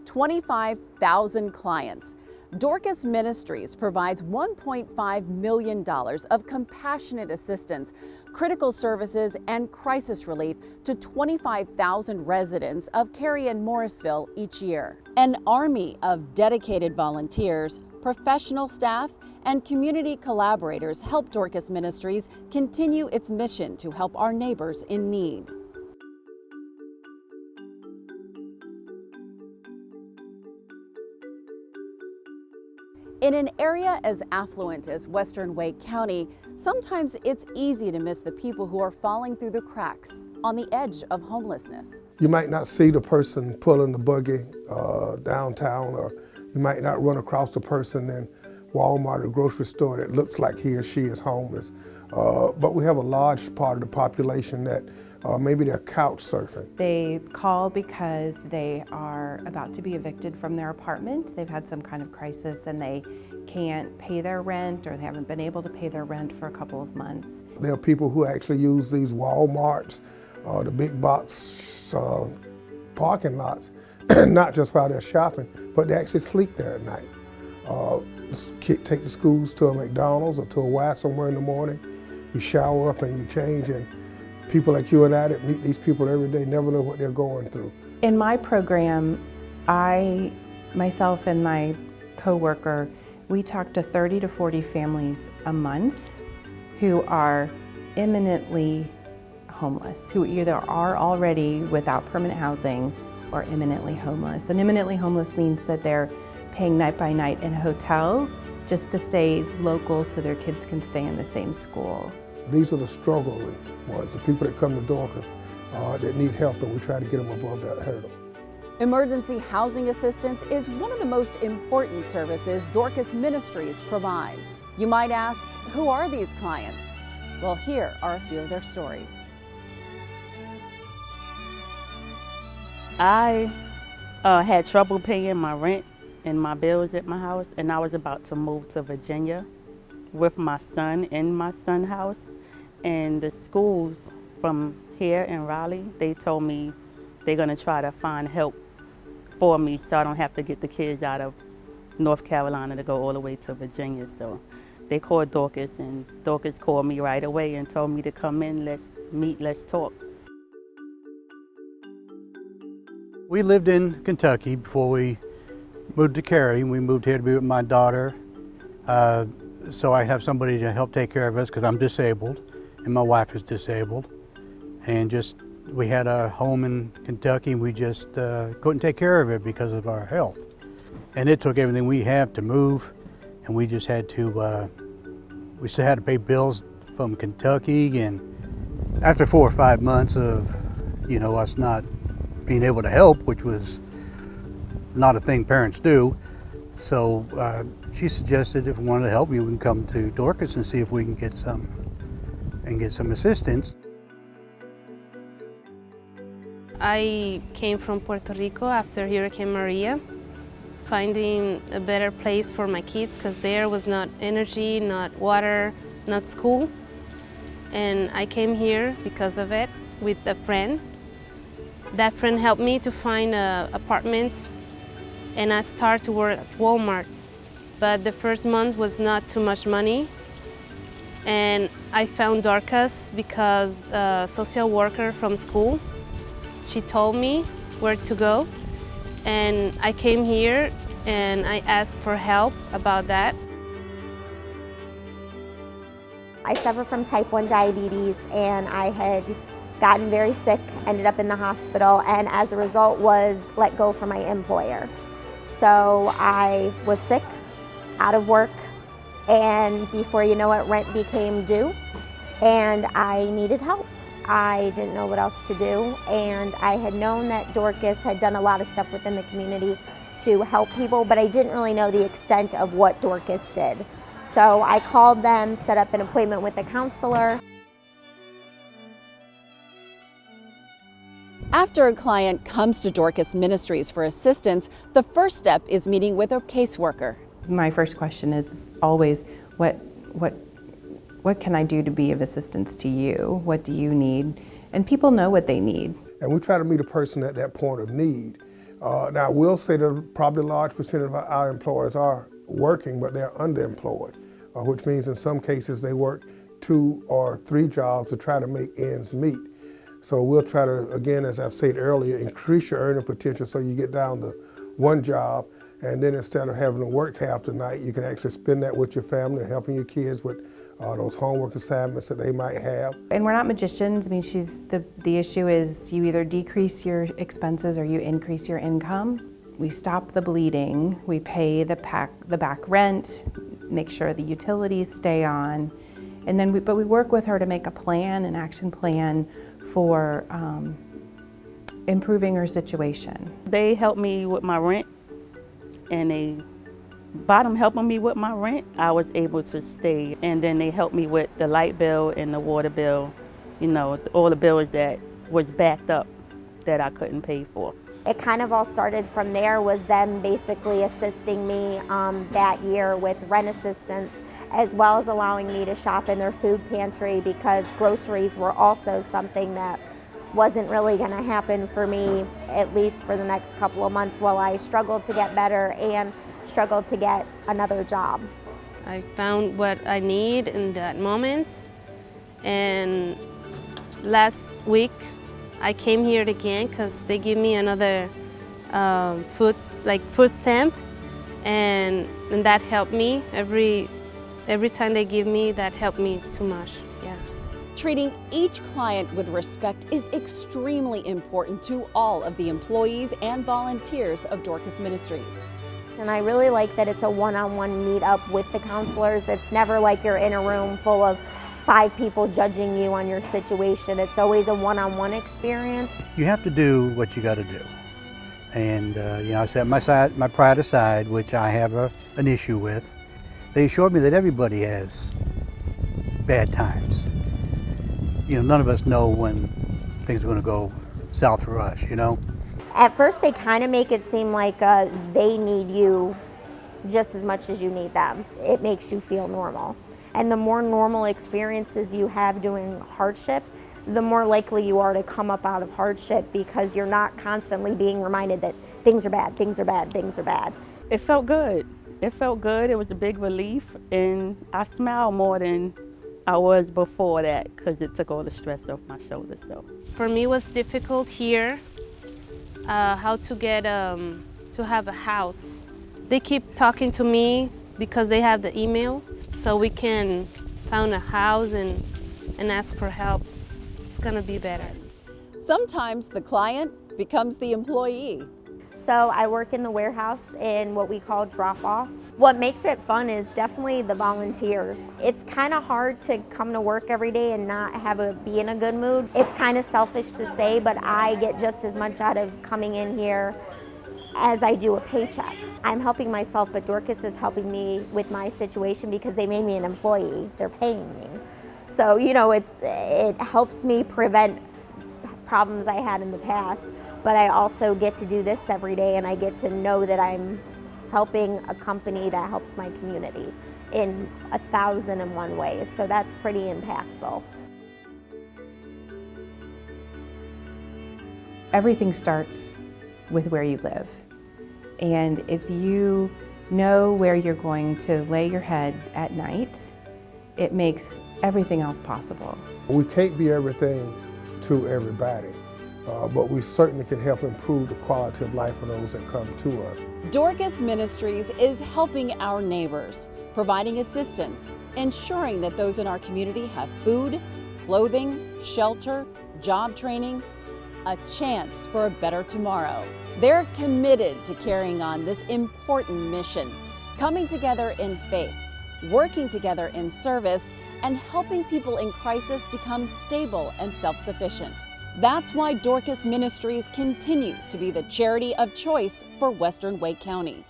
25,000 clients. Dorcas Ministries provides $1.5 million of compassionate assistance, critical services, and crisis relief to 25,000 residents of Cary and Morrisville each year. An army of dedicated volunteers, professional staff, and community collaborators help Dorcas Ministries continue its mission to help our neighbors in need. In an area as affluent as Western Wake County, sometimes it's easy to miss the people who are falling through the cracks on the edge of homelessness. You might not see the person pulling the buggy downtown, or you might not run across the person in Walmart or grocery store that looks like he or she is homeless. But we have a large part of the population that maybe they're couch surfing. They call because they are about to be evicted from their apartment. They've had some kind of crisis and they can't pay their rent, or they haven't been able to pay their rent for a couple of months. There are people who actually use these Walmarts, the big box parking lots, not just while they're shopping, but they actually sleep there at night. Take the schools to a McDonald's or to a Y somewhere in the morning. You shower up and you change, and people like you and I that meet these people every day never know what they're going through. In my program, myself and my coworker, we talk to 30 to 40 families a month who are imminently homeless, who either are already without permanent housing or imminently homeless. And imminently homeless means that they're paying night by night in a hotel just to stay local so their kids can stay in the same school. These are the struggling ones, the people that come to Dorcas that need help, and we try to get them above that hurdle. Emergency housing assistance is one of the most important services Dorcas Ministries provides. You might ask, who are these clients? Well, here are a few of their stories. I had trouble paying my rent and my bills at my house, and I was about to move to Virginia with my son in my son's house. And the schools from here in Raleigh, they told me they're gonna try to find help for me so I don't have to get the kids out of North Carolina to go all the way to Virginia. So they called Dorcas, and Dorcas called me right away and told me to come in, let's meet, let's talk. We lived in Kentucky before we moved to Cary. We moved here to be with my daughter, so I have somebody to help take care of us because I'm disabled and my wife is disabled. And we had a home in Kentucky, and we just couldn't take care of it because of our health. And it took everything we have to move, and we just had to, we still had to pay bills from Kentucky. And after 4 or 5 months of, us not being able to help, which was not a thing parents do, so she suggested if we wanted to help, we would come to Dorcas and see if we can get some assistance. I came from Puerto Rico after Hurricane Maria, finding a better place for my kids because there was not energy, not water, not school. And I came here because of it with a friend. That friend helped me to find apartments, and I started to work at Walmart. But the first month was not too much money. And I found Dorcas because a social worker from school, she told me where to go. And I came here and I asked for help about that. I suffer from type 1 diabetes, and I had gotten very sick, ended up in the hospital, and as a result was let go from my employer. So I was sick, out of work, and before you know it, rent became due, and I needed help. I didn't know what else to do, and I had known that Dorcas had done a lot of stuff within the community to help people, but I didn't really know the extent of what Dorcas did. So I called them, set up an appointment with a counselor. After a client comes to Dorcas Ministries for assistance, the first step is meeting with a caseworker. My first question is always, what can I do to be of assistance to you? What do you need? And people know what they need. And we try to meet a person at that point of need. Now, I will say that probably a large percentage of our employees are working, but they're underemployed, which means in some cases they work 2 or 3 jobs to try to make ends meet. So we'll try to, again, as I've said earlier, increase your earning potential so you get down to 1 job, and then instead of having to work half the night, you can actually spend that with your family, helping your kids with those homework assignments that they might have. And we're not magicians. I mean, the issue is you either decrease your expenses or you increase your income. We stop the bleeding, we pay the back rent, make sure the utilities stay on, and then but we work with her to make a plan, an action plan for improving her situation. They helped me with my rent, and by them helping me with my rent, I was able to stay. And then they helped me with the light bill and the water bill, you know, all the bills that was backed up that I couldn't pay for. It kind of all started from there, was them basically assisting me that year with rent assistance, as well as allowing me to shop in their food pantry, because groceries were also something that wasn't really going to happen for me, at least for the next couple of months, while I struggled to get better and struggled to get another job. I found what I need in that moment, and last week I came here again because they give me another food stamp, and that helped me. Every time they give me, that helped me too much. Yeah. Treating each client with respect is extremely important to all of the employees and volunteers of Dorcas Ministries. And I really like that it's a one-on-one meetup with the counselors. It's never like you're in a room full of 5 people judging you on your situation. It's always a one-on-one experience. You have to do what you got to do. And you know, I set my pride aside, which I have an issue with. They assured me that everybody has bad times. You know, none of us know when things are going to go south for us, you know? At first, they kind of make it seem like they need you just as much as you need them. It makes you feel normal. And the more normal experiences you have doing hardship, the more likely you are to come up out of hardship, because you're not constantly being reminded that things are bad, things are bad, things are bad. It felt good. It felt good. It was a big relief, and I smiled more than I was before that, because it took all the stress off my shoulders. So For me, it was difficult here, how to get to have a house. They keep talking to me because they have the email, so we can find a house and ask for help. It's gonna be better. Sometimes the client becomes the employee. So I work in the warehouse in what we call drop-off. What makes it fun is definitely the volunteers. It's kind of hard to come to work every day and not be in a good mood. It's kind of selfish to say, but I get just as much out of coming in here as I do a paycheck. I'm helping myself, but Dorcas is helping me with my situation because they made me an employee. They're paying me. So, you know, it helps me prevent problems I had in the past, but I also get to do this every day, and I get to know that I'm helping a company that helps my community in 1,001 ways. So that's pretty impactful. Everything starts with where you live. And if you know where you're going to lay your head at night, it makes everything else possible. We can't be everything to everybody, but we certainly can help improve the quality of life of those that come to us. Dorcas Ministries is helping our neighbors, providing assistance, ensuring that those in our community have food, clothing, shelter, job training, a chance for a better tomorrow. They're committed to carrying on this important mission, coming together in faith, working together in service, and helping people in crisis become stable and self-sufficient. That's why Dorcas Ministries continues to be the charity of choice for Western Wake County.